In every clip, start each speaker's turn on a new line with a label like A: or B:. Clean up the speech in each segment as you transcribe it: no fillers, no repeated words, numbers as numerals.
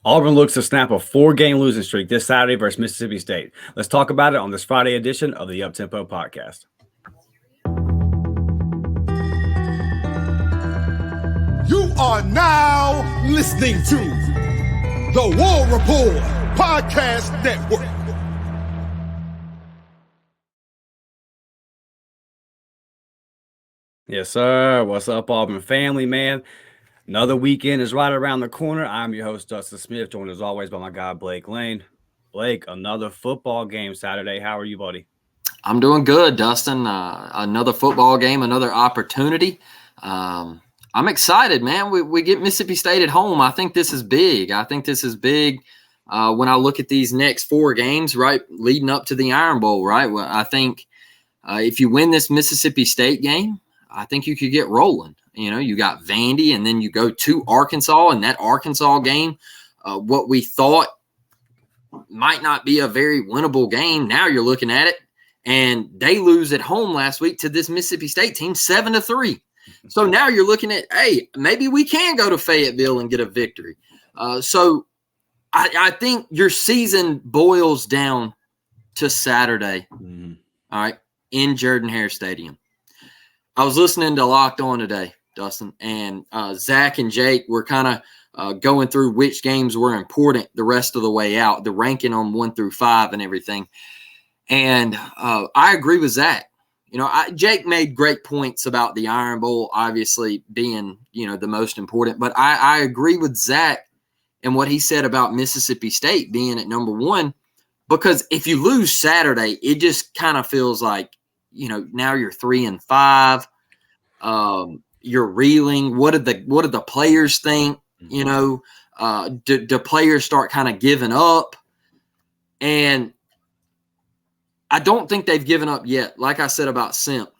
A: Auburn looks to snap a 4-game losing streak this Saturday versus Mississippi State. Let's talk about it on this Friday edition of the Uptempo Podcast.
B: You are now listening to the War Report Podcast Network.
A: Yes, sir. What's up, Auburn family, man? Another weekend is right around the corner. I'm your host, Dustin Smith, joined as always by my guy, Blake Lane. Blake, another football game Saturday. How are you, buddy?
C: I'm doing good, Dustin. Another football game, another opportunity. I'm excited, man. We get Mississippi State at home. I think this is big. When I look at these next 4 games, right, leading up to the Iron Bowl, right? Well, I think if you win this Mississippi State game, I think you could get rolling. You know, you got Vandy, and then you go to Arkansas, and that Arkansas game, what we thought might not be a very winnable game. Now you're looking at it, and they lose at home last week to this Mississippi State team 7-3. So now you're looking at, hey, maybe we can go to Fayetteville and get a victory. So I think your season boils down to Saturday, all right, in Jordan Hare Stadium. I was listening to Locked On today, Dustin, and Zach and Jake were kind of going through which games were important the rest of the way out, the ranking on 1 through 5 and everything. And I agree with Zach. You know, Jake made great points about the Iron Bowl obviously being, the most important. But I agree with Zach and what he said about Mississippi State being at number 1, because if you lose Saturday, it just kind of feels like, now you're 3-5. You're reeling. What did the players think? Do players start kind of giving up? And I don't think they've given up yet. Like I said about Simp,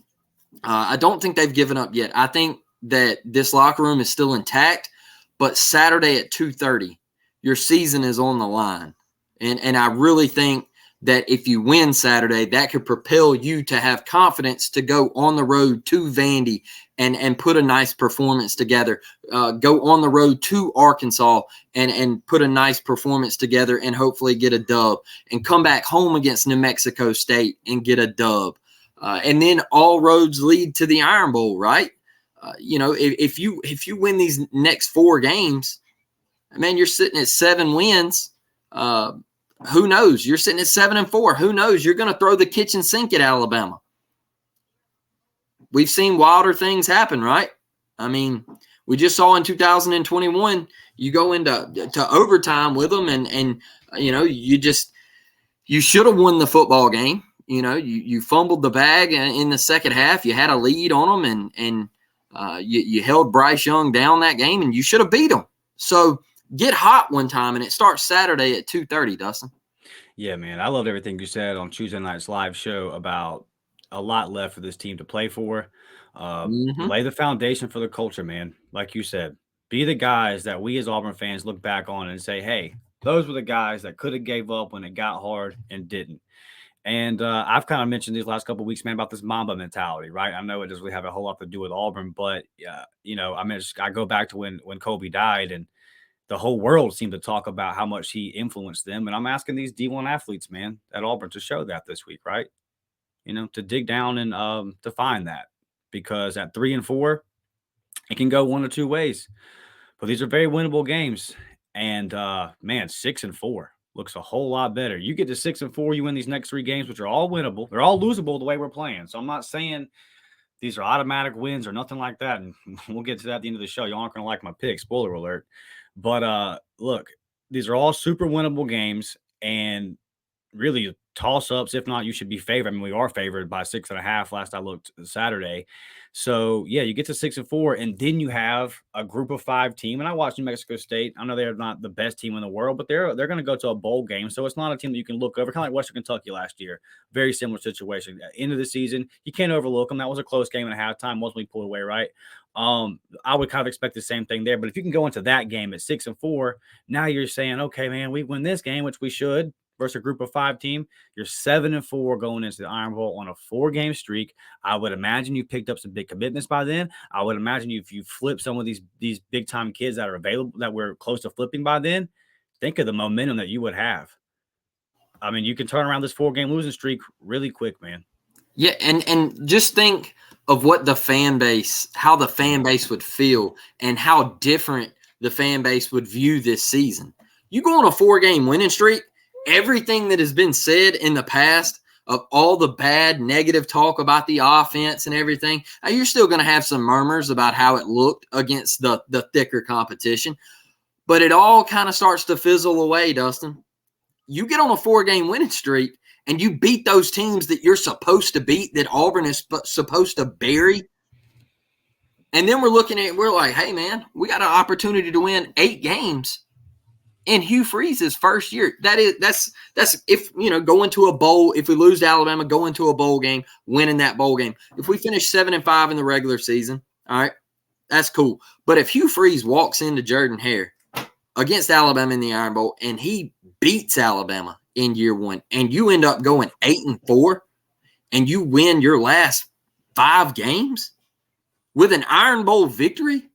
C: I don't think they've given up yet. I think that this locker room is still intact, but Saturday at 2:30, your season is on the line. And I really think that if you win Saturday, that could propel you to have confidence to go on the road to Vandy and put a nice performance together. Go on the road to Arkansas and put a nice performance together and hopefully get a dub, and come back home against New Mexico State and get a dub. And then all roads lead to the Iron Bowl, right? If you win these next 4 games, man, you're sitting at 7 wins. Who knows? You're sitting at 7-4. Who knows? You're going to throw the kitchen sink at Alabama. We've seen wilder things happen, right? I mean, we just saw in 2021, you go into overtime with them, and you should have won the football game. You fumbled the bag in the second half. You had a lead on them, and you held Bryce Young down that game, and you should have beat them. So get hot one time, and it starts Saturday at 2:30, Dustin.
A: Yeah, man. I loved everything you said on Tuesday night's live show about a lot left for this team to play for. Lay the foundation for the culture, man. Like you said, be the guys that we as Auburn fans look back on and say, hey, those were the guys that could have gave up when it got hard and didn't. And I've kind of mentioned these last couple of weeks, man, about this Mamba mentality, right? I know it doesn't really have a whole lot to do with Auburn, but, I go back to when Kobe died, and the whole world seemed to talk about how much he influenced them. And I'm asking these D1 athletes, man, at Auburn to show that this week, right? To dig down and to find that, because at 3-4, it can go one or two ways. But these are very winnable games. And, 6-4 looks a whole lot better. You get to 6-4, you win these next 3 games, which are all winnable. They're all losable the way we're playing. So I'm not saying these are automatic wins or nothing like that. And we'll get to that at the end of the show. Y'all aren't going to like my pick. Spoiler alert. But look, these are all super winnable games, and really toss-ups. If not, you should be favored. I mean, we are favored by 6.5 last I looked Saturday. So, yeah, you get to 6-4, and then you have a group of 5 team. And I watched New Mexico State. I know they're not the best team in the world, but they're going to go to a bowl game. So it's not a team that you can look over, kind of like Western Kentucky last year. Very similar situation. At the end of the season, you can't overlook them. That was a close game at halftime. Wasn't we pulled away, right? I would kind of expect the same thing there. But if you can go into that game at 6-4, now you're saying, okay, man, we win this game, which we should, versus a group of 5 team. You're 7-4 going into the Iron Bowl on a 4-game streak. I would imagine you picked up some big commitments by then. I would imagine if you flip some of these big time kids that are available, that we're close to flipping by then, think of the momentum that you would have. I mean, you can turn around this 4-game losing streak really quick, man.
C: Yeah, and just think of what how the fan base would feel and how different the fan base would view this season. You go on a 4-game winning streak, everything that has been said in the past of all the bad negative talk about the offense and everything, you're still going to have some murmurs about how it looked against the thicker competition. But it all kind of starts to fizzle away, Dustin. You get on a 4-game winning streak and you beat those teams that you're supposed to beat, that Auburn is supposed to bury. And then we're like, hey, man, we got an opportunity to win 8 games in Hugh Freeze's first year. That's if, go into a bowl. If we lose to Alabama, go into a bowl game, winning that bowl game. If we finish 7-5 in the regular season, all right, that's cool. But if Hugh Freeze walks into Jordan Hare against Alabama in the Iron Bowl and he beats Alabama in year 1 and you end up going 8-4 and you win your last 5 games with an Iron Bowl victory,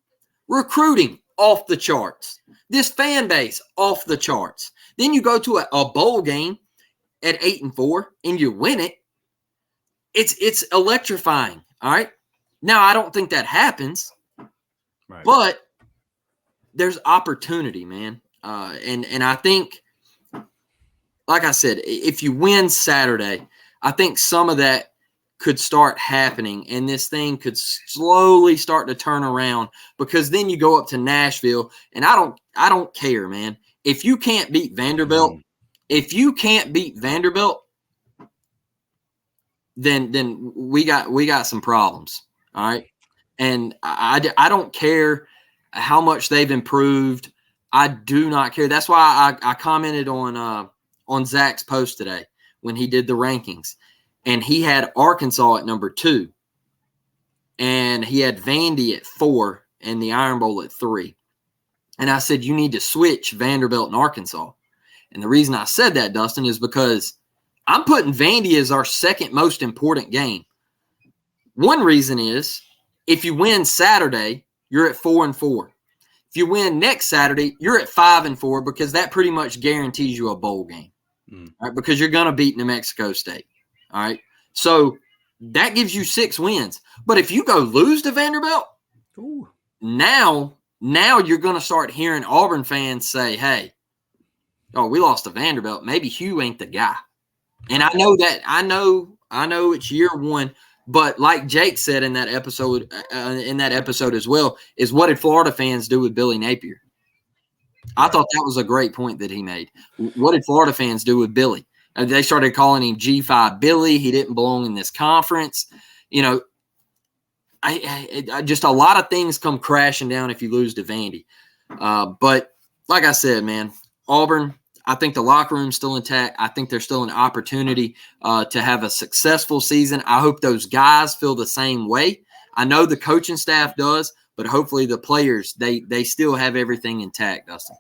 C: recruiting off the charts, this fan base off the charts. Then you go to a bowl game at 8-4 and you win it. It's electrifying. All right. Now, I don't think that happens, right, but there's opportunity, man. And I think, like I said, if you win Saturday, I think some of that could start happening and this thing could slowly start to turn around, because then you go up to Nashville and I don't care, man. If you can't beat Vanderbilt, then we got some problems. All right. And I don't care how much they've improved. I do not care. That's why I commented on Zach's post today when he did the rankings, and he had Arkansas at number 2, and he had Vandy at 4 and the Iron Bowl at 3. And I said, you need to switch Vanderbilt and Arkansas. And the reason I said that, Dustin, is because I'm putting Vandy as our second most important game. One reason is if you win Saturday, you're at 4-4. If you win next Saturday, you're at 5-4, because that pretty much guarantees you a bowl game, right? Because you're going to beat New Mexico State. All right. So that gives you 6 wins. But if you go lose to Vanderbilt, now you're going to start hearing Auburn fans say, hey, we lost to Vanderbilt. Maybe Hugh ain't the guy. And I know that. I know it's year 1. But like Jake said in that episode as well, is what did Florida fans do with Billy Napier? I thought that was a great point that he made. What did Florida fans do with Billy? They started calling him G5 Billy. He didn't belong in this conference. I just a lot of things come crashing down if you lose to Vandy. But like I said, man, Auburn, I think the locker room's still intact. I think there's still an opportunity to have a successful season. I hope those guys feel the same way. I know the coaching staff does, but hopefully the players, they still have everything intact, Dustin.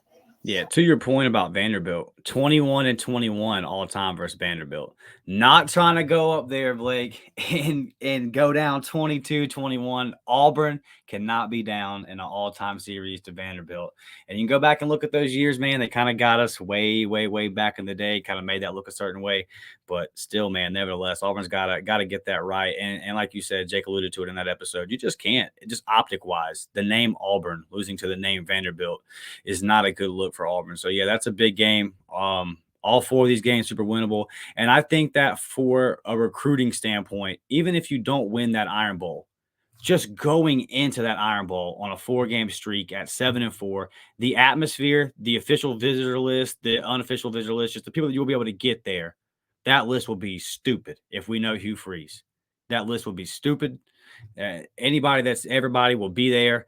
A: Yeah, to your point about Vanderbilt, 21-21 all time versus Vanderbilt. Not trying to go up there, Blake, and go down 22-21. Auburn cannot be down in an all-time series to Vanderbilt. And you can go back and look at those years, man. They kind of got us way, way, way back in the day, kind of made that look a certain way. But still, man, nevertheless, Auburn's got to get that right. And like you said, Jake alluded to it in that episode, you just can't. Just optic-wise, the name Auburn losing to the name Vanderbilt is not a good look for Auburn. So, yeah, that's a big game. All 4 of these games super winnable. And I think that for a recruiting standpoint, even if you don't win that Iron Bowl, just going into that Iron Bowl on a 4-game streak at 7-4, the atmosphere, the official visitor list, the unofficial visitor list, just the people that you'll be able to get there, that list will be stupid if we know Hugh Freeze. That list will be stupid. Everybody will be there.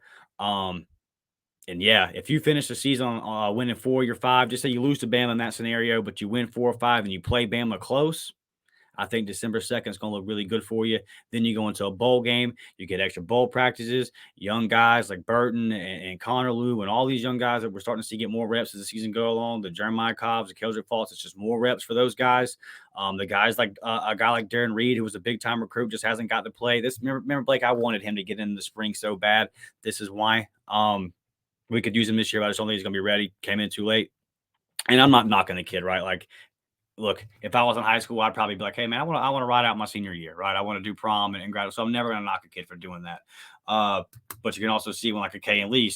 A: And yeah, if you finish the season winning 4 of your 5, just say you lose to Bama in that scenario, but you win 4 or 5 and you play Bama close, I think December 2nd is going to look really good for you. Then you go into a bowl game, you get extra bowl practices, young guys like Burton and Connor Lew and all these young guys that we're starting to see get more reps as the season go along, the Jeremiah Cobbs, the Keldrick Falls, it's just more reps for those guys. The guys like a guy like Darren Reed, who was a big-time recruit, just hasn't got to play. Remember, Blake, I wanted him to get in the spring so bad. This is why. We could use him this year, but I just don't think he's going to be ready. Came in too late. And I'm not knocking the kid, right? Like, look, if I was in high school, I'd probably be like, hey, man, I want to ride out my senior year, right? I want to do prom and grad. So I'm never going to knock a kid for doing that. But you can also see when like a K and Lee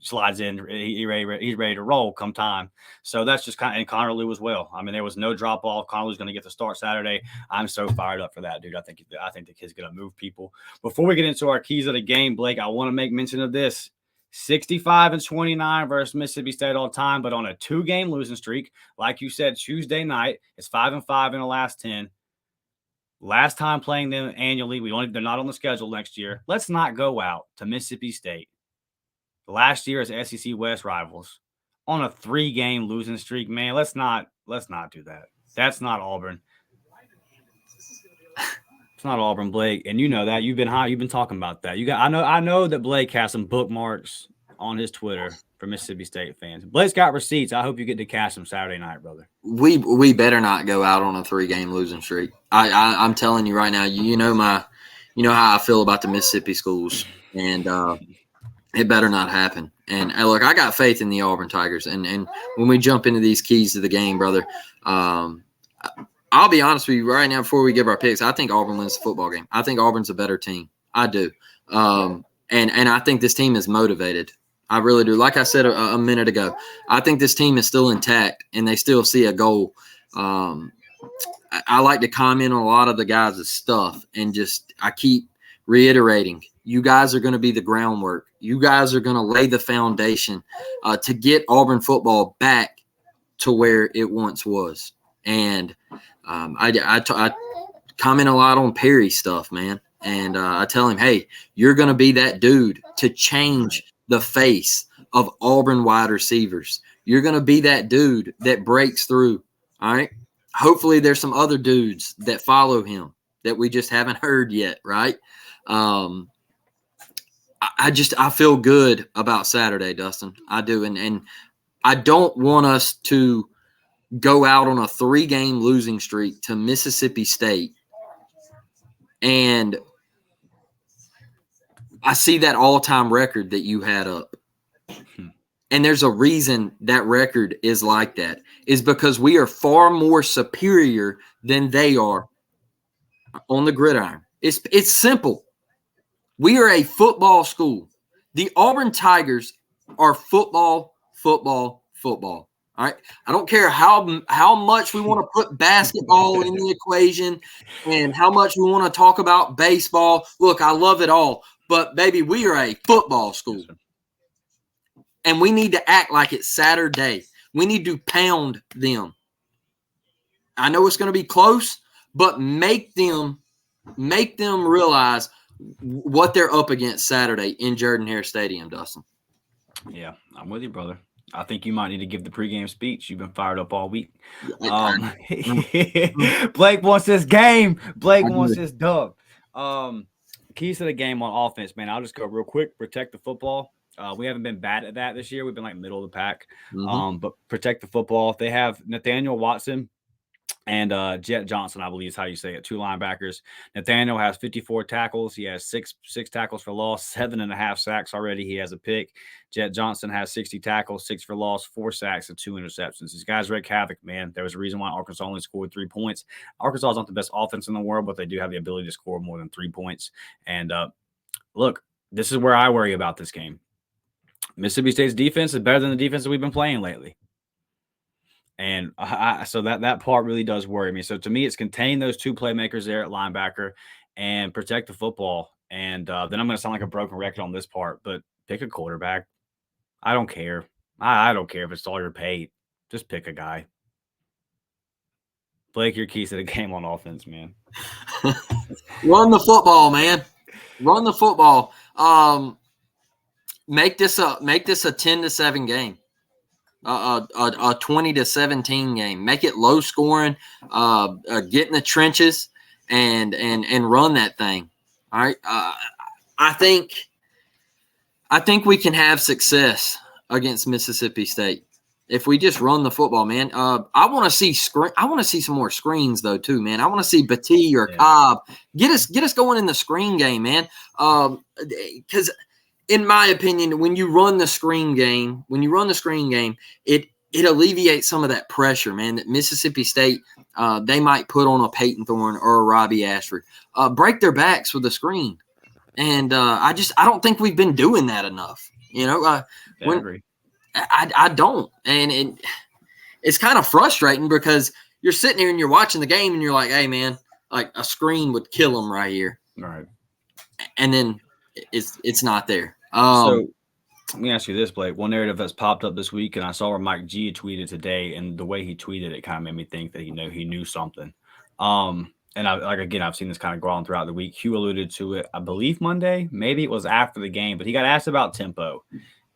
A: slides in, he's ready to roll come time. So that's just kind of, and Connor Lew as well. I mean, there was no drop off. Connor Lew's going to get the start Saturday. I'm so fired up for that, dude. I think the kid's going to move people. Before we get into our keys of the game, Blake, I want to make mention of this. 65-29 versus Mississippi State all time, but on a 2-game losing streak. Like you said, Tuesday night, it's 5-5 in the last 10. Last time playing them annually, they're not on the schedule next year. Let's not go out to Mississippi State last year as SEC West rivals on a 3-game losing streak, man. Let's not do that. That's not Auburn. It's not Auburn, Blake, and you know that. You've been talking about that. I know that Blake has some bookmarks on his Twitter for Mississippi State fans. Blake's got receipts. I hope you get to cash them Saturday night, brother.
C: We better not go out on a 3-game losing streak. I'm telling you right now. You know how I feel about the Mississippi schools, and it better not happen. And look, I got faith in the Auburn Tigers. And when we jump into these keys to the game, brother, I'll be honest with you right now before we give our picks. I think Auburn wins the football game. I think Auburn's a better team. I do. And I think this team is motivated. I really do. Like I said a minute ago, I think this team is still intact and they still see a goal. I like to comment on a lot of the guys' stuff and I keep reiterating, you guys are going to be the groundwork. You guys are going to lay the foundation to get Auburn football back to where it once was. And I comment a lot on Perry stuff, man. And I tell him, hey, you're going to be that dude to change the face of Auburn wide receivers. You're going to be that dude that breaks through. All right. Hopefully there's some other dudes that follow him that we just haven't heard yet. Right. I feel good about Saturday, Dustin. I do. And I don't want us to go out on a 3-game losing streak to Mississippi State. And I see that all-time record that you had up. And there's a reason that record is like that, is because we are far more superior than they are on the gridiron. It's simple. We are a football school. The Auburn Tigers are football. All right. I don't care how much we want to put basketball in the equation and how much we want to talk about baseball. Look, I love it all. But, baby, we are a football school. And we need to act like it's Saturday. We need to pound them. I know it's going to be close, but make them realize what they're up against Saturday in Jordan Hare Stadium, Dustin.
A: Yeah, I'm with you, brother. I think you might need to give the pregame speech. You've been fired up all week. Blake wants this game. Blake wants this dub. Keys to the game on offense, man. I'll just go real quick. Protect the football. We haven't been bad at that this year. We've been like middle of the pack. But protect the football. They have Nathaniel Watson and Jet Johnson, I believe is how you say it, 2 linebackers. Nathaniel has 54 tackles. He has six tackles for loss, 7.5 sacks already. He has a pick. Jet Johnson has 60 tackles, 6 for loss, 4 sacks, and 2 interceptions. These guys wreak havoc, man. There was a reason why Arkansas only scored 3 points. Arkansas is not the best offense in the world, but they do have the ability to score more than 3 points. And look, this is where I worry about this game. Mississippi State's defense is better than the defense that we've been playing lately. And so that part really does worry me. So to me, it's contain those 2 playmakers there at linebacker and protect the football. And then I'm going to sound like a broken record on this part, but pick a quarterback. I don't care. I don't care if it's all you're paid. Just pick a guy. Blake, your keys to the game on offense, man.
C: Run the football, man. Run the football. Make this a 10-7 game. A 20-17 game. Make it low scoring. Get in the trenches and run that thing. All right. I think we can have success against Mississippi State if we just run the football, man. I want to see some more screens though too, man. I want to see Batee or Cobb get us going in the screen game, man. Because in my opinion, when you run the screen game, it it alleviates some of that pressure, man, that Mississippi State, they might put on a Peyton Thorne or a Robbie Ashford, break their backs with a screen. And I don't think we've been doing that enough.
A: I agree.
C: I don't. And it's kind of frustrating because you're sitting here and you're watching the game and you're like, hey, man, like a screen would kill them right here.
A: Right.
C: And then it's not there.
A: So let me ask you this, Blake. One narrative that's popped up this week, and I saw where Mike G tweeted today, and the way he tweeted it kind of made me think that he knew something. And I've seen this kind of go on throughout the week. Hugh alluded to it, I believe Monday, maybe it was after the game, but he got asked about tempo,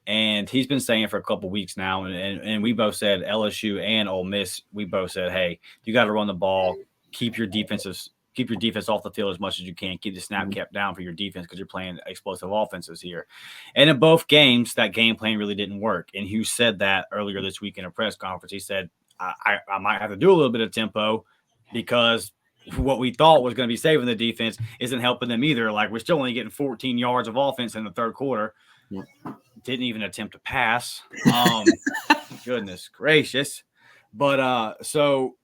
A: and he's been saying it for a couple weeks now. And we both said, LSU and Ole Miss, we both said, hey, you got to run the ball, keep your defense off the field as much as you can. Keep the snap cap down for your defense because you're playing explosive offenses here. And in both games, that game plan really didn't work. And Hugh said that earlier this week in a press conference. He said, I might have to do a little bit of tempo because what we thought was going to be saving the defense isn't helping them either. Like, we're still only getting 14 yards of offense in the third quarter. Yeah. Didn't even attempt to pass. Goodness gracious. But so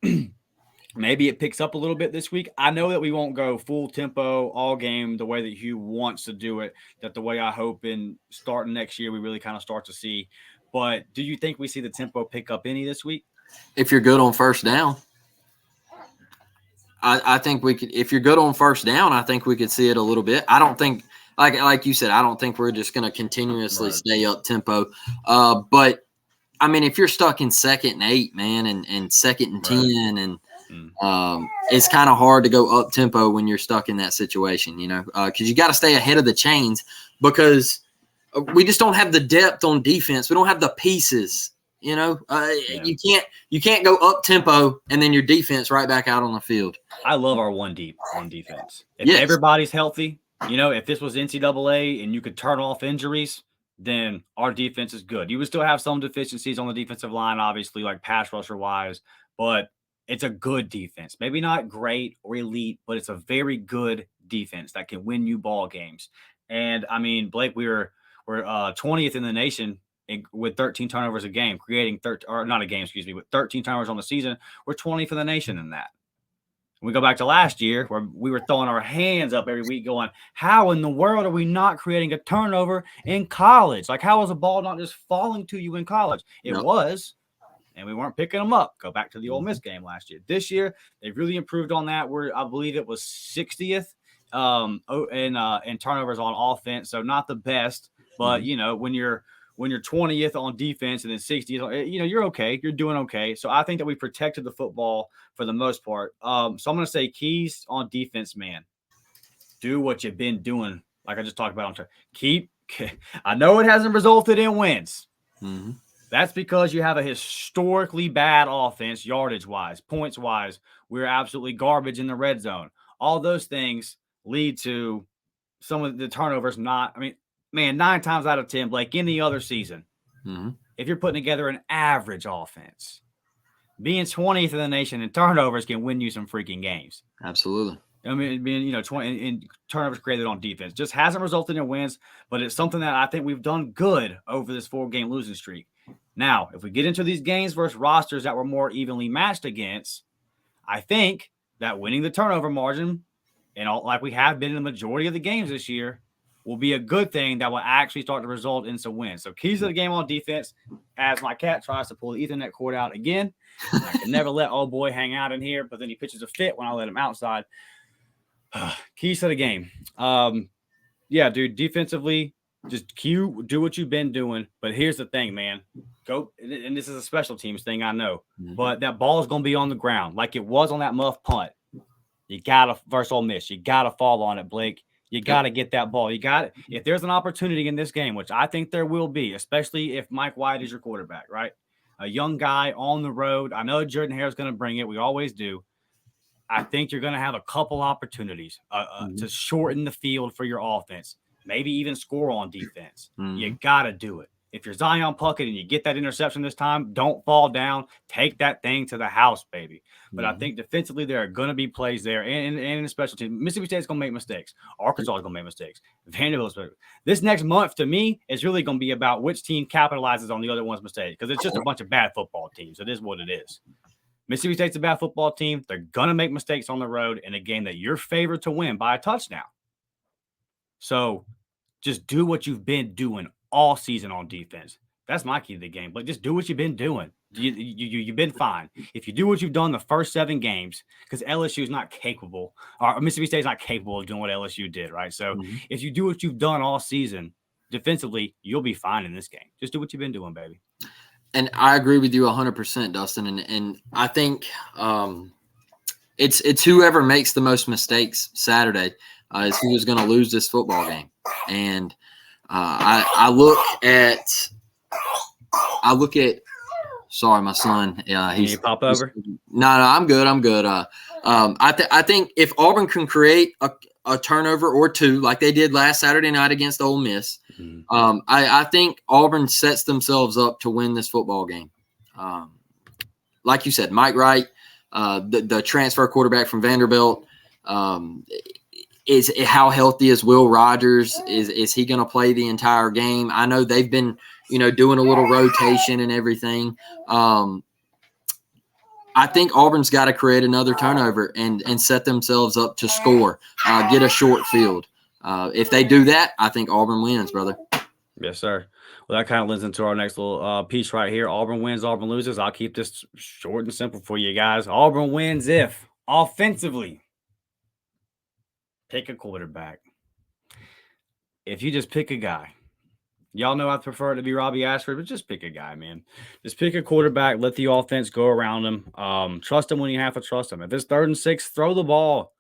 A: maybe it picks up a little bit this week. I know that we won't go full tempo all game the way that Hugh wants to do it, that the way I hope in starting next year we really kind of start to see. But do you think we see the tempo pick up any this week?
C: If you're good on first down. I think we could. If you're good on first down, I think we could see it a little bit. I don't think, like you said, I don't think we're just going to continuously stay up tempo. But I mean, if you're stuck in 2nd and 8, man, and 2nd and 10, and it's kind of hard to go up tempo when you're stuck in that situation, because you got to stay ahead of the chains because we just don't have the depth on defense. We don't have the pieces. You can't go up tempo and then your defense right back out on the field.
A: I love our one deep on defense. If everybody's healthy, if this was NCAA and you could turn off injuries, then our defense is good. You would still have some deficiencies on the defensive line, obviously, like pass rusher wise, but it's a good defense. Maybe not great or elite, but it's a very good defense that can win you ball games. And I mean, Blake, we're 20th in the nation with 13 turnovers a game, with 13 turnovers on the season. We're 20th in the nation in that. We go back to last year where we were throwing our hands up every week going, how in the world are we not creating a turnover in college? Like, how is a ball not just falling to you in college? It was, and we weren't picking them up. Go back to the Ole Miss game last year. This year, they've really improved on that. I believe it was 60th in turnovers on offense. So not the best, but, when you're 20th on defense and then 60th, you're okay. You're doing okay. So I think that we protected the football for the most part. So I'm going to say keys on defense, man. Do what you've been doing. Like I just talked about. I know it hasn't resulted in wins. Mm-hmm. That's because you have a historically bad offense, yardage-wise, points-wise. We're absolutely garbage in the red zone. All those things lead to some of the turnovers Man, 9 times out of 10, Blake, any other season, if you're putting together an average offense, being 20th in the nation in turnovers can win you some freaking games.
C: Absolutely.
A: I mean, being 20 in turnovers created on defense just hasn't resulted in wins, but it's something that I think we've done good over this 4-game losing streak. Now, if we get into these games versus rosters that we're more evenly matched against, I think that winning the turnover margin, like we have been in the majority of the games this year, will be a good thing that will actually start to result in some wins. So keys to the game on defense, as my cat tries to pull the Ethernet cord out again. I can never let old boy hang out in here, but then he pitches a fit when I let him outside. Keys to the game. Dude, defensively, just do what you've been doing. But here's the thing, man. Go, and this is a special teams thing, I know. But that ball is going to be on the ground like it was on that muff punt. You got to, versus Ole Miss, you got to fall on it, Blake. You got to get that ball. If there's an opportunity in this game, which I think there will be, especially if Mike White is your quarterback, right? A young guy on the road. I know Jordan Hare is going to bring it. We always do. I think you're going to have a couple opportunities to shorten the field for your offense, maybe even score on defense. You got to do it. If you're Zion Puckett and you get that interception this time, don't fall down. Take that thing to the house, baby. But I think defensively there are going to be plays there, and in the special team, Mississippi State's going to make mistakes. Arkansas is going to make mistakes. Vanderbilt's this next month to me is really going to be about which team capitalizes on the other one's mistakes, because it's just a bunch of bad football teams. It is what it is. Mississippi State's a bad football team. They're going to make mistakes on the road in a game that you're favored to win by a touchdown. So just do what you've been doing all season on defense. That's my key to the game. But just do what you've been doing. You've been fine. If you do what you've done the first 7 games, because LSU is not capable, or Mississippi State is not capable of doing what LSU did, right? So if you do what you've done all season defensively, you'll be fine in this game. Just do what you've been doing, baby.
C: And I agree with you 100%, Dustin. And I think it's whoever makes the most mistakes Saturday is who is going to lose this football game. And I look at. Sorry, my son.
A: He's pop over.
C: No, I'm good. I think if Auburn can create a turnover or 2, like they did last Saturday night against Ole Miss, I think Auburn sets themselves up to win this football game. Like you said, Mike Wright, the transfer quarterback from Vanderbilt, is how healthy is Will Rogers? Is he going to play the entire game? I know they've been, doing a little rotation and everything. I think Auburn's got to create another turnover and set themselves up to score, get a short field. If they do that, I think Auburn wins, brother.
A: Yes, sir. Well, that kind of leads into our next little piece right here. Auburn wins, Auburn loses. I'll keep this short and simple for you guys. Auburn wins if offensively, pick a quarterback. If you just pick a guy, y'all know I prefer it to be Robbie Ashford, but just pick a guy, man. Just pick a quarterback. Let the offense go around him. Trust him when you have to trust him. If it's 3rd and 6, throw the ball.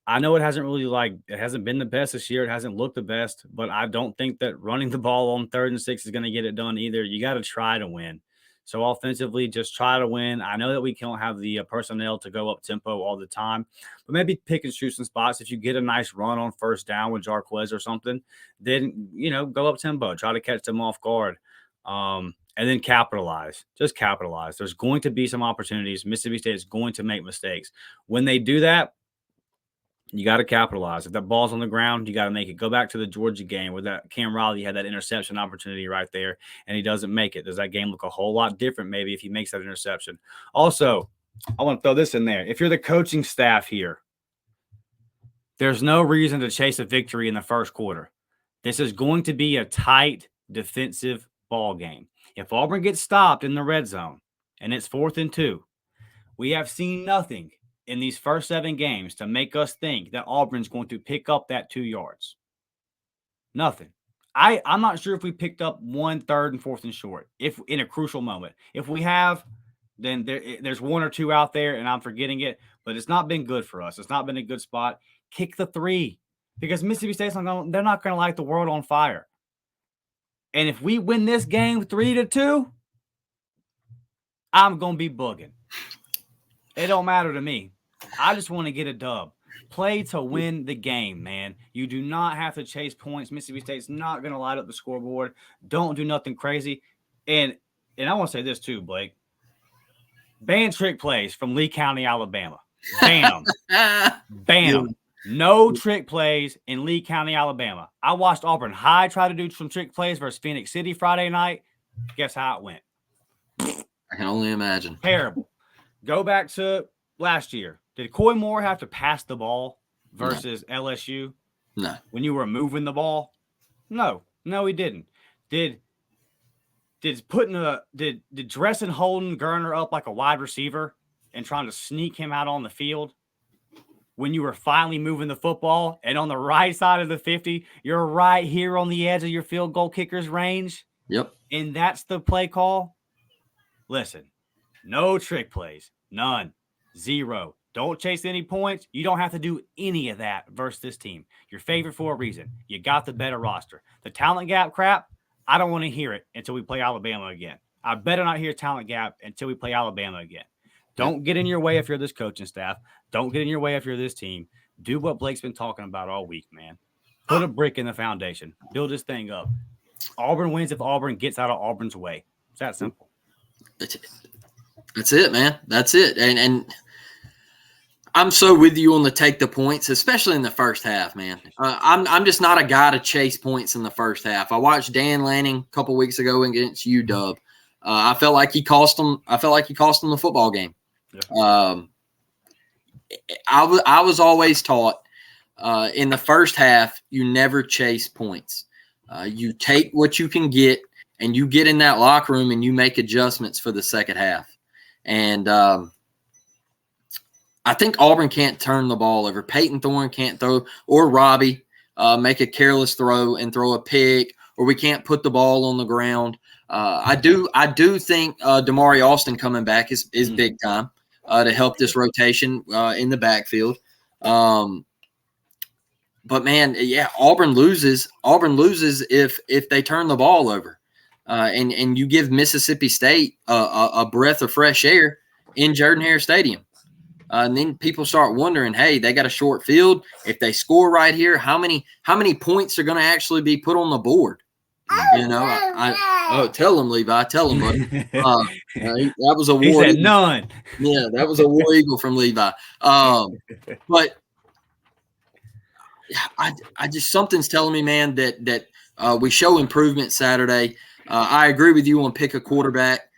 A: I know it hasn't been the best this year. It hasn't looked the best, but I don't think that running the ball on 3rd and 6 is going to get it done either. You got to try to win. So offensively, just try to win. I know that we can't have the personnel to go up tempo all the time, but maybe pick and shoot some spots. If you get a nice run on 1st down with Jarquez or something, then, go up tempo, try to catch them off guard, and then capitalize. Just capitalize. There's going to be some opportunities. Mississippi State is going to make mistakes. When they do that, you got to capitalize. If that ball's on the ground, you got to make it. Go back to the Georgia game where that Cam Riley had that interception opportunity right there, and he doesn't make it. Does that game look a whole lot different maybe if he makes that interception? Also, I want to throw this in there. If you're the coaching staff here, there's no reason to chase a victory in the first quarter. This is going to be a tight defensive ball game. If Auburn gets stopped in the red zone and it's 4th and 2, we have seen nothing in these first 7 games to make us think that Auburn's going to pick up that 2 yards. Nothing. I'm not sure if we picked up 1 3rd and 4th and short, if in a crucial moment. If we have, then there's 1 or 2 out there, and I'm forgetting it. But it's not been good for us. It's not been a good spot. Kick the 3, because Mississippi State's they're not going to light the world on fire. And if we win this game 3-2, I'm going to be bugging. It don't matter to me. I just want to get a dub. Play to win the game, man. You do not have to chase points. Mississippi State's not going to light up the scoreboard. Don't do nothing crazy. And I want to say this too, Blake. Ban trick plays from Lee County, Alabama. Ban them. Ban them. No trick plays in Lee County, Alabama. I watched Auburn High try to do some trick plays versus Phoenix City Friday night. Guess how it went?
C: I can only imagine.
A: Terrible. Go back to last year. Did Coy Moore have to pass the ball versus LSU?
C: No.
A: When you were moving the ball? No, he didn't. Did Dresden Holden Gurner up like a wide receiver and trying to sneak him out on the field when you were finally moving the football and on the right side of the 50, you're right here on the edge of your field goal kicker's range?
C: Yep.
A: And that's the play call? Listen, no trick plays. None. 0. Don't chase any points. You don't have to do any of that versus this team. You're favored for a reason. You got the better roster. The talent gap crap, I don't want to hear it until we play Alabama again. I better not hear talent gap until we play Alabama again. Don't get in your way if you're this coaching staff. Don't get in your way if you're this team. Do what Blake's been talking about all week, man. Put a brick in the foundation. Build this thing up. Auburn wins if Auburn gets out of Auburn's way. It's that simple.
C: That's it, man. That's it. And I'm so with you on the take the points, especially in the first half, man. I'm just not a guy to chase points in the first half. I watched Dan Lanning a couple weeks ago against UW. I felt like he cost them. I felt like he cost them the football game. Yeah. I was always taught in the first half you never chase points. You take what you can get, and you get in that locker room and you make adjustments for the second half. And I think Auburn can't turn the ball over. Peyton Thorne can't throw, or Robbie make a careless throw and throw a pick, or we can't put the ball on the ground. I do think Damari Austin coming back is big time to help this rotation in the backfield. But man, yeah, Auburn loses. Auburn loses if they turn the ball over, and you give Mississippi State a breath of fresh air in Jordan Hare Stadium. And then people start wondering, hey, they got a short field. If they score right here, how many points are going to actually be put on the board? You know, tell them, Levi. Tell them, buddy. That was a war.
A: He said
C: eagle.
A: None.
C: Yeah, that was a war eagle from Levi. But I just something's telling me, man, that we show improvement Saturday. I agree with you on pick a quarterback.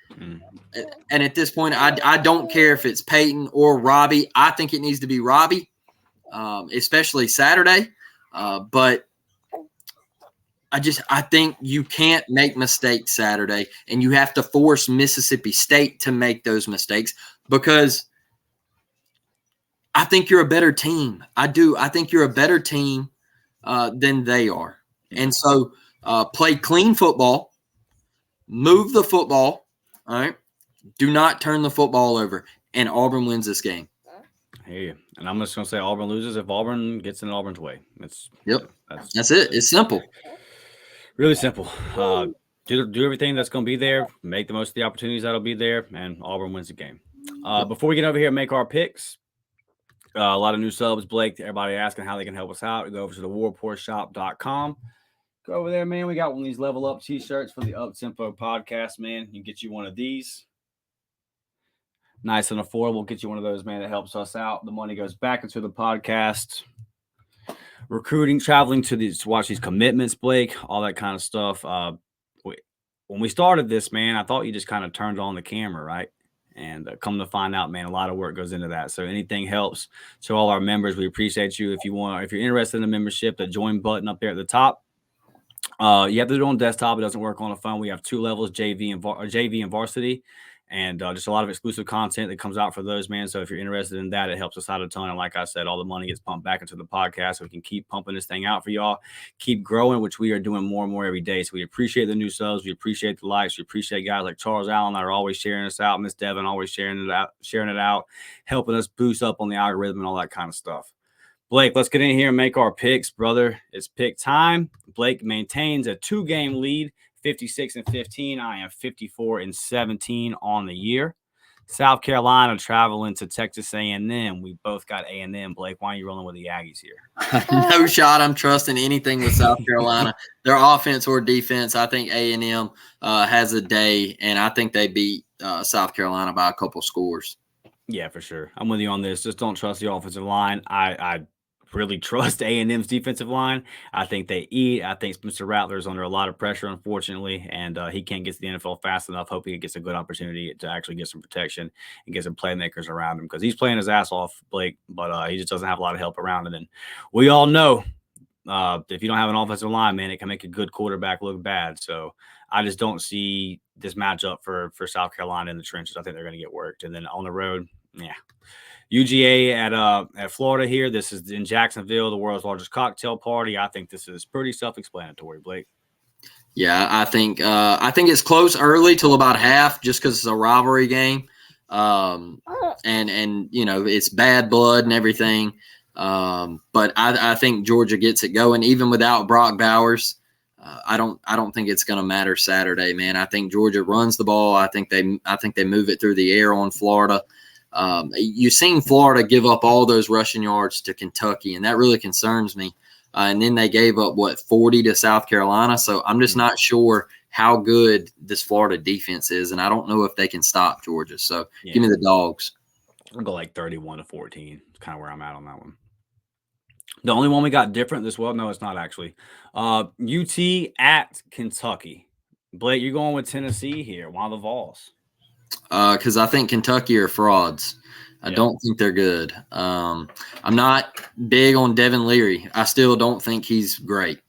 C: And at this point, I don't care if it's Peyton or Robbie. I think it needs to be Robbie, especially Saturday. But I think you can't make mistakes Saturday, and you have to force Mississippi State to make those mistakes because I think you're a better team. I do. I think you're a better team than they are. And so play clean football, move the football, all right? Do not turn the football over, and Auburn wins this game.
A: I hear you. And I'm just going to say Auburn loses if Auburn gets in Auburn's way. That's
C: it. It's simple.
A: Really simple. Do everything that's going to be there. Make the most of the opportunities that'll be there, and Auburn wins the game. Before we get over here and make our picks, a lot of new subs, Blake. Everybody asking how they can help us out. Go over to the warreportshop.com. Go over there, man. We got one of these level up t-shirts for the Up Tempo podcast, man. You can get you one of these. Nice and affordable. Get you one of those, man. That helps us out. The money goes back into the podcast. Recruiting, traveling to watch these commitments, Blake, all that kind of stuff. When we started this, man, I thought you just kind of turned on the camera, right? And come to find out, man, a lot of work goes into that. So anything helps. To all our members, we appreciate you. If you're interested in the membership, the join button up there at the top. You have to do it on desktop. It doesn't work on the phone. We have 2 levels, JV and varsity. And just a lot of exclusive content that comes out for those, man. So if you're interested in that, it helps us out a ton. And like I said, all the money gets pumped back into the podcast so we can keep pumping this thing out for y'all, keep growing, which we are doing more and more every day. So we appreciate the new subs. We appreciate the likes. We appreciate guys like Charles Allen that are always sharing us out. Miss Devin always sharing it out, helping us boost up on the algorithm and all that kind of stuff. Blake, let's get in here and make our picks, brother. It's pick time. Blake maintains a 2-game lead. 56-15. I am 54-17 on the year. South Carolina traveling to Texas A&M. We both got A&M. Blake, why are you rolling with the Aggies here?
C: No shot. I'm trusting anything with South Carolina. Their offense or defense. I think A&M has a day, and I think they beat South Carolina by a couple scores.
A: Yeah, for sure. I'm with you on this. Just don't trust the offensive line. I really trust A&M's defensive line. I think they eat. I think Mr. Rattler's under a lot of pressure, unfortunately, and he can't get to the NFL fast enough. Hope he gets a good opportunity to actually get some protection and get some playmakers around him because he's playing his ass off, Blake, but he just doesn't have a lot of help around him. And we all know if you don't have an offensive line, man, it can make a good quarterback look bad. So I just don't see this matchup for South Carolina in the trenches. I think they're going to get worked. And then on the road, yeah. UGA at Florida here. This is in Jacksonville, the world's largest cocktail party. I think this is pretty self-explanatory, Blake.
C: Yeah, I think it's close early till about half just because it's a rivalry game. And you know, it's bad blood and everything. But I think Georgia gets it going even without Brock Bowers. I don't think it's going to matter Saturday, man. I think Georgia runs the ball. I think they move it through the air on Florida. You've seen Florida give up all those rushing yards to Kentucky, and that really concerns me and then they gave up, 40 to South Carolina. So I'm just not sure how good this Florida defense is, and I don't know if they can stop Georgia. So give me the Dogs.
A: I'll go like 31-14. It's kind of where I'm at on that one. The only one we got different this well, no, it's not actually. UT at Kentucky. Blake, you're going with Tennessee here. Why the Vols?
C: Because I think Kentucky are frauds. I don't think they're good. I'm not big on Devin Leary. I still don't think he's great.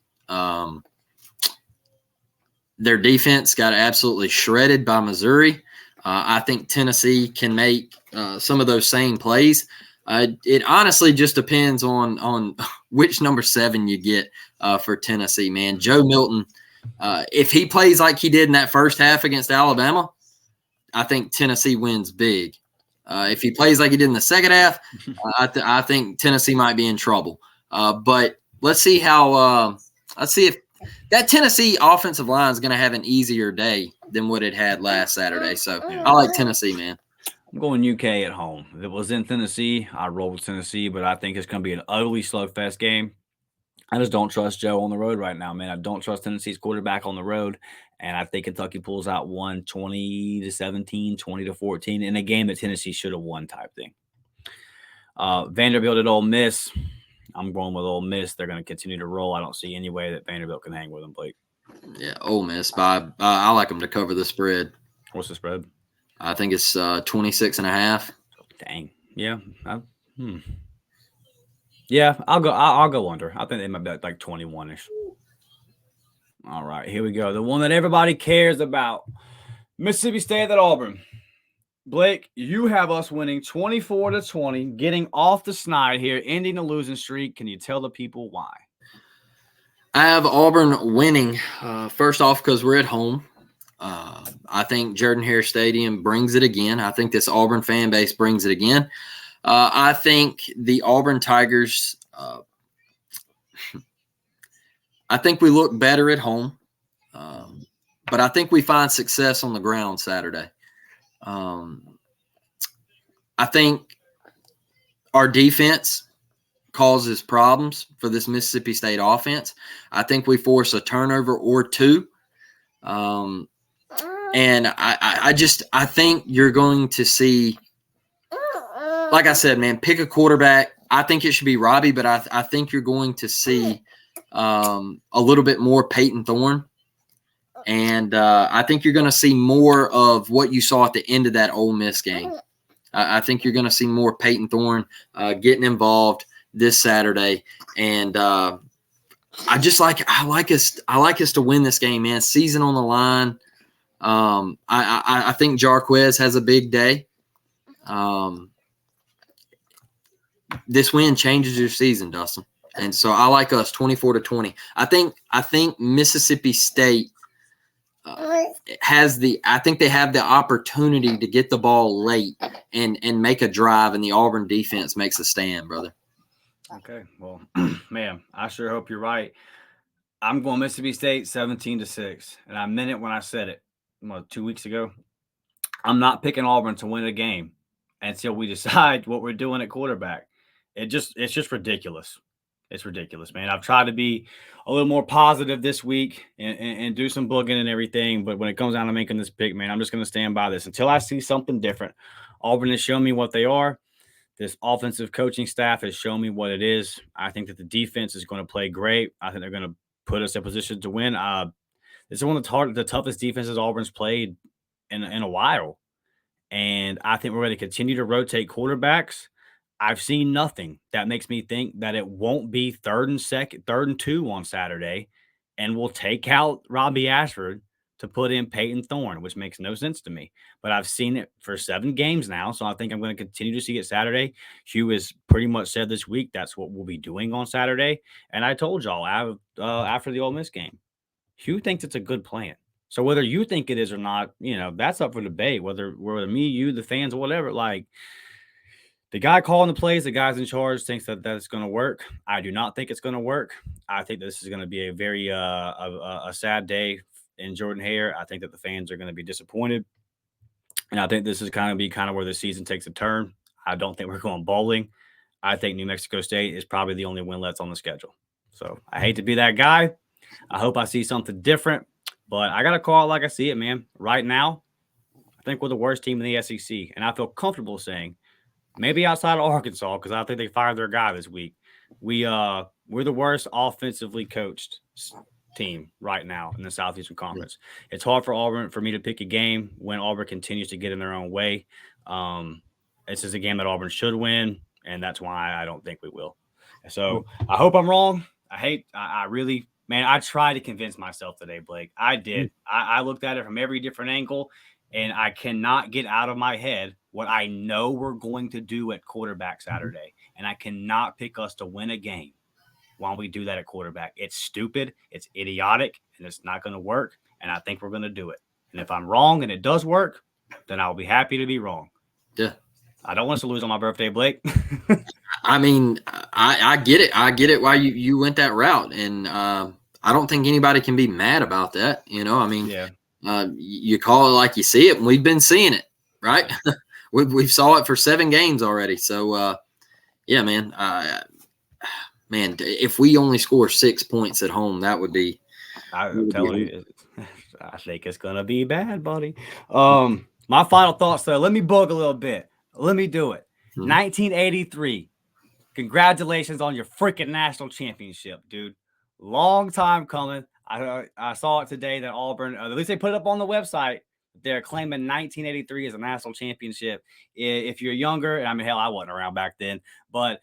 C: Their defense got absolutely shredded by Missouri. I think Tennessee can make some of those same plays. It honestly just depends on which number 7 you get for Tennessee, man. Joe Milton, if he plays like he did in that first half against Alabama, I think Tennessee wins big. If he plays like he did in the second half, I think Tennessee might be in trouble. But let's see if that Tennessee offensive line is going to have an easier day than what it had last Saturday. So I like Tennessee, man.
A: I'm going UK at home. If it was in Tennessee, I'd roll with Tennessee, but I think it's going to be an ugly slugfest game. I just don't trust Joe on the road right now, man. I don't trust Tennessee's quarterback on the road, and I think Kentucky pulls out one 20-17, 20-14 in a game that Tennessee should have won type thing. Vanderbilt at Ole Miss. I'm going with Ole Miss. They're going to continue to roll. I don't see any way that Vanderbilt can hang with them, Blake.
C: Yeah, Ole Miss. I like them to cover the spread.
A: What's the spread?
C: I think it's 26.5.
A: Dang. Yeah. Yeah, I'll go under. I think they might be like 21-ish. All right, here we go. The one that everybody cares about. Mississippi State at Auburn. Blake, you have us winning 24-20, getting off the snide here, ending the losing streak. Can you tell the people why?
C: I have Auburn winning. First off, because we're at home. I think Jordan Hare Stadium brings it again. I think this Auburn fan base brings it again. I think the Auburn Tigers, I think we look better at home, but I think we find success on the ground Saturday. I think our defense causes problems for this Mississippi State offense. I think we force a turnover or two. And I think you're going to see, like I said, man, pick a quarterback. I think it should be Robbie, but I think you're going to see a little bit more Peyton Thorne. And I think you're going to see more of what you saw at the end of that Ole Miss game. I think you're going to see more Peyton Thorne getting involved this Saturday. And I like us to win this game, man. Season on the line. I think Jarquez has a big day. This win changes your season, Dustin. And so I like us 24-20. I think Mississippi State I think they have the opportunity to get the ball late and make a drive, and the Auburn defense makes a stand, brother.
A: Okay, well, man, I sure hope you're right. I'm going Mississippi State 17-6, and I meant it when I said it 2 weeks ago. I'm not picking Auburn to win a game until we decide what we're doing at quarterback. It's just ridiculous. It's ridiculous, man. I've tried to be a little more positive this week and do some booging and everything, but when it comes down to making this pick, man, I'm just going to stand by this until I see something different. Auburn has shown me what they are. This offensive coaching staff has shown me what it is. I think that the defense is going to play great. I think they're going to put us in position to win. It's one of the toughest defenses Auburn's played in a while, and I think we're going to continue to rotate quarterbacks. I've seen nothing that makes me think that it won't be 3rd and 2 on Saturday, and we'll take out Robbie Ashford to put in Peyton Thorne, which makes no sense to me. But I've seen it for 7 games now, so I think I'm going to continue to see it Saturday. Hugh has pretty much said this week that's what we'll be doing on Saturday, and I told y'all after the Ole Miss game, Hugh thinks it's a good plan. So whether you think it is or not, that's up for debate. Whether me, you, the fans, or whatever, like – the guy calling the plays, the guy's in charge, thinks that that's going to work. I do not think it's going to work. I think this is going to be a very a sad day in Jordan Hare. I think that the fans are going to be disappointed. And I think this is kind of where the season takes a turn. I don't think we're going bowling. I think New Mexico State is probably the only win left on the schedule. So I hate to be that guy. I hope I see something different, but I got to call it like I see it, man. Right now, I think we're the worst team in the SEC, and I feel comfortable saying maybe outside of Arkansas because I think they fired their guy this week. We're the worst offensively coached team right now in the Southeastern Conference. It's hard for Auburn for me to pick a game when Auburn continues to get in their own way. This is a game that Auburn should win, and that's why I don't think we will. So I hope I'm wrong. I really, man, I tried to convince myself today, Blake. I did. I looked at it from every different angle, and I cannot get out of my head what I know we're going to do at quarterback Saturday. And I cannot pick us to win a game while we do that at quarterback. It's stupid, it's idiotic, and it's not going to work. And I think we're going to do it. And if I'm wrong and it does work, then I'll be happy to be wrong.
C: Yeah.
A: I don't want us to lose on my birthday, Blake.
C: I mean, I get it. I get it why you went that route. And I don't think anybody can be mad about that. You know, I mean, you call it like you see it, and we've been seeing it, right? We've saw it for 7 games already. So, yeah, man. Man, if we only score 6 points at home, that would be.
A: I'm telling you, I think it's gonna be bad, buddy. My final thoughts, though. Let me bug a little bit. Let me do it. 1983. Congratulations on your freaking national championship, dude. Long time coming. I saw it today that Auburn, at least they put it up on the website. They're claiming 1983 as a national championship. If you're younger, I mean, hell, I wasn't around back then, but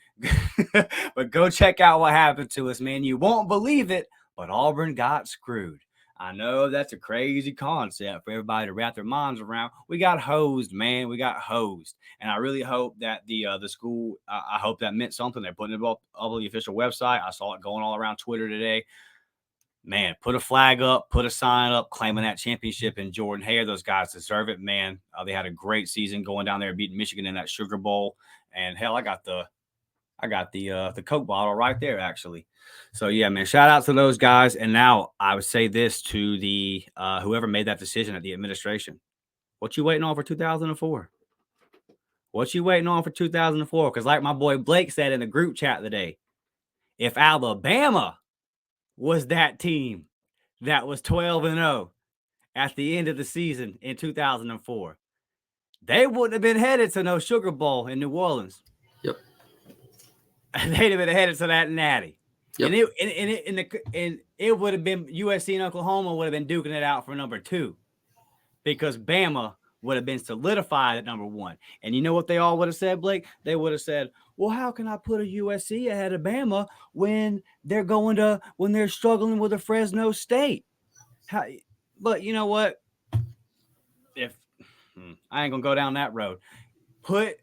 A: but go check out what happened to us, man. You won't believe it, but Auburn got screwed. I know that's a crazy concept for everybody to wrap their minds around. We got hosed, man. We got hosed. And I really hope that the school, I hope that meant something. They're putting it up on the official website. I saw it going all around Twitter today. Man, put a flag up, put a sign up, claiming that championship in Jordan Hare. Those guys deserve it, man. They had a great season going down there, beating Michigan in that Sugar Bowl. And hell, I got the Coke bottle right there, actually. So yeah, man, shout out to those guys. And now I would say this to the whoever made that decision at the administration: what you waiting on for 2004? What you waiting on for 2004? Because like my boy Blake said in the group chat today, if Alabama was that team that was 12-0 at the end of the season in 2004, they wouldn't have been headed to no Sugar Bowl in New Orleans.
C: Yep.
A: They'd have been headed to that natty.
C: Yep.
A: And it would have been USC and Oklahoma would have been duking it out for number 2 because Bama would have been solidified at number 1. And you know what they all would have said, Blake? They would have said, well, how can I put a USC ahead of Bama when they're struggling with a Fresno State? But you know what? If I ain't gonna go down that road, put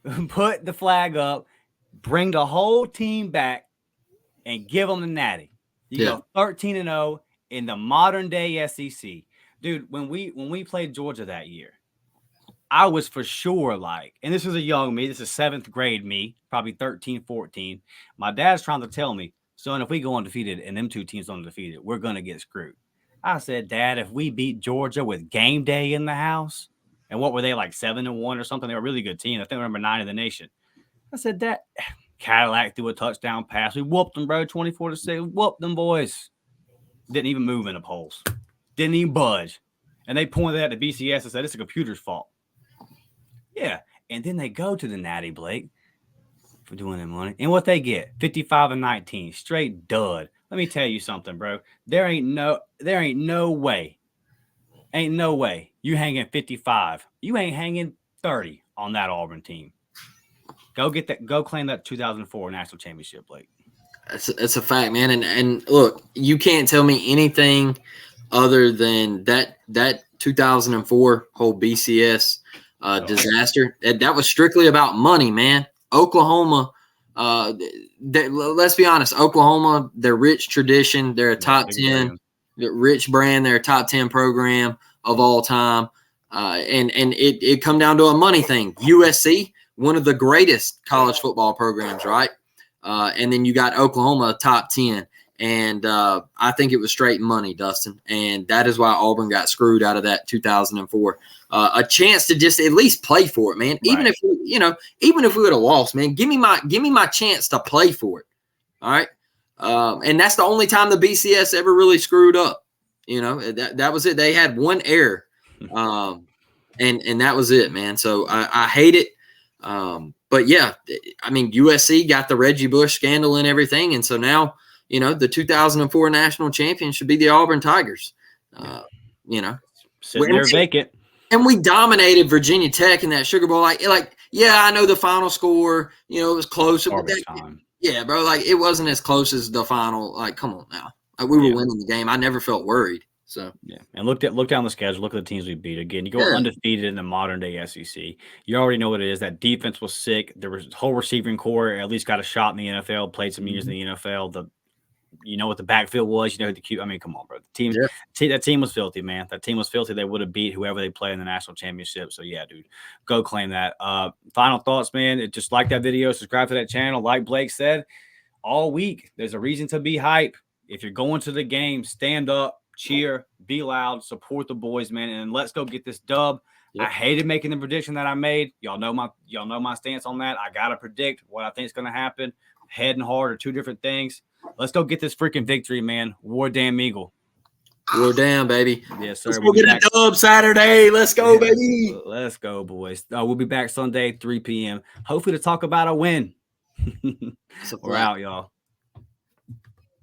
A: the flag up, bring the whole team back, and give them the natty. You go 13-0 in the modern day SEC, dude. When we played Georgia that year, I was for sure like, and this was a young me, this is 7th grade me, probably 13, 14. My dad's trying to tell me, son, if we go undefeated and them 2 teams undefeated, we're going to get screwed. I said, Dad, if we beat Georgia with game day in the house, and what were they, like 7-1 or something? They were a really good team. I think they were number 9 in the nation. I said, Dad, Cadillac threw a touchdown pass. We whooped them, bro, 24-6. Whooped them boys. Didn't even move in the polls. Didn't even budge. And they pointed at the BCS and said, it's a computer's fault. Yeah, and then they go to the natty, Blake, for doing their money. And what they get, 55-19, straight dud. Let me tell you something, bro. There ain't no way. Ain't no way you hanging 55. You ain't hanging 30 on that Auburn team. Go get that. Go claim that 2004 national championship, Blake.
C: It's a fact, man. And look, you can't tell me anything other than that 2004 whole BCS disaster. That was strictly about money, man. Oklahoma, let's be honest, Oklahoma, they're rich tradition. They're a top 10 rich brand. They're a top 10 program of all time. And it come down to a money thing. USC, one of the greatest college football programs, right? And then you got Oklahoma, top 10. And I think it was straight money, Dustin. And that is why Auburn got screwed out of that 2004. A chance to just at least play for it, man. Even if we would have lost, man, give me my chance to play for it. All right. And that's the only time the BCS ever really screwed up. You know, that was it. They had one error, and that was it, man. So I hate it. But yeah, I mean, USC got the Reggie Bush scandal and everything, and so now, you know, the 2004 national champion should be the Auburn Tigers. You know,
A: sitting there vacant.
C: And we dominated Virginia Tech in that Sugar Bowl. Like, yeah, I know the final score, you know, it was close. Yeah, bro, like it wasn't as close as the final. Like, come on now. Like, we were winning the game. I never felt worried. So
A: yeah, and look down the schedule. Look at the teams we beat. Again, you go undefeated in the modern day SEC. You already know what it is. That defense was sick. There was whole receiving core at least got a shot in the NFL. Played some years in the NFL. You know what the backfield was. You know the I mean, come on, bro. That team was filthy, man. That team was filthy. They would have beat whoever they play in the national championship. So yeah, dude, go claim that. Final thoughts, man. Just like that video, subscribe to that channel. Like Blake said, all week there's a reason to be hype. If you're going to the game, stand up, cheer, be loud, support the boys, man, and let's go get this dub. Yep. I hated making the prediction that I made. Y'all know my stance on that. I gotta predict what I think is gonna happen. Head and heart are two different things. Let's go get this freaking victory, man. War damn Eagle.
C: War damn, baby.
A: Yes, sir.
C: Let's go get a dub Saturday. Let's go, baby.
A: Let's go, boys. We'll be back Sunday, 3 p.m. Hopefully to talk about a win. We're out, y'all.